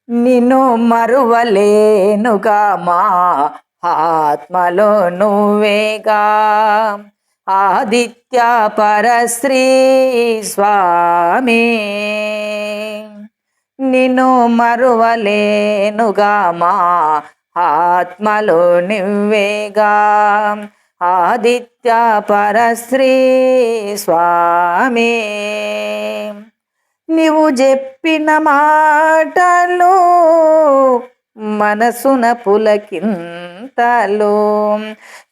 నిన్ను మరువలేనుగా మా ఆత్మలో నువ్వేగా ఆదిత్య పరశ్రీ స్వామి. నిన్ను మరువలేనుగా మా ఆత్మలో నువ్వేగా ఆదిత్య పరశ్రీ స్వామి. నీవు చెప్పిన మాటలు మనసున పులకింతలు,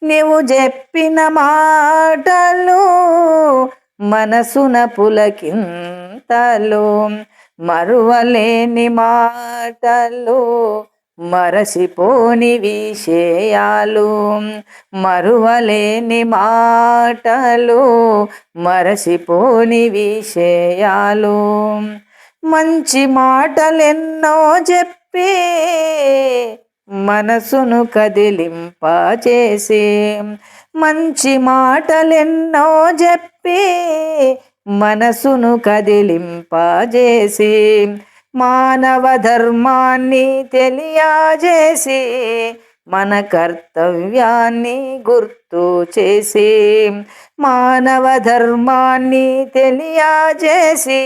నీవు చెప్పిన మాటలు మనసున పులకింతలు, మరువలేని మాటలు మరసిపోని విషయాలు, మరువలేని మాటలు మరసిపోని విషయాలు. మంచి మాటలెన్నో చెప్పి మనసును కదిలింపచేసి, మంచి మాటలెన్నో చెప్పి మనసును కదిలింపజేసి, మానవ ధర్మాన్ని తెలియజేసి మన కర్తవ్యాన్ని గుర్తు చేసి, మానవ ధర్మాన్ని తెలియజేసి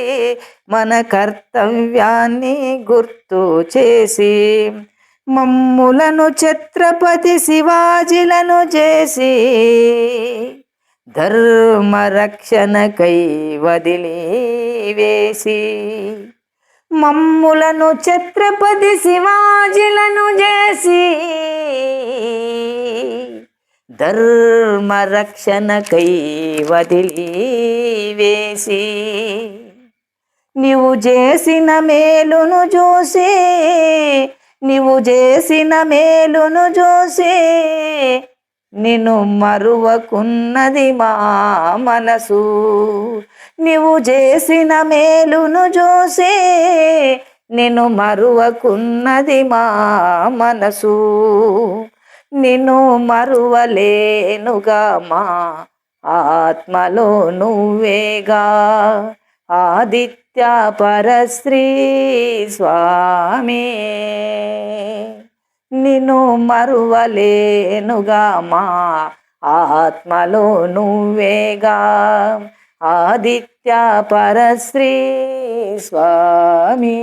మన కర్తవ్యాన్ని గుర్తు చేసి, మమ్ములను ఛత్రపతి శివాజీలను చేసి ధర్మరక్షణకై వదిలివేసి, మమ్ములను ఛత్రపతి శివాజీలను చేసి ధర్మరక్షణకై వదిలివేసి, నీవు చేసిన మేలును చూసి, నీవు చేసిన మేలును చూసి నిన్ను మరువకున్నది మా మనసు. నీవు చేసిన మేలును చూసి నిన్ను మరువకున్నది మా మనసు. నిన్ను మరువలేనుగా మా ఆత్మలో నువ్వేగా ఆదిత్య పరశ్రీ స్వామి. నిన్ను మరువలేనుగా మా ఆత్మలో నువ్వేగా ఆదిత్య పరశ్రీ స్వామి.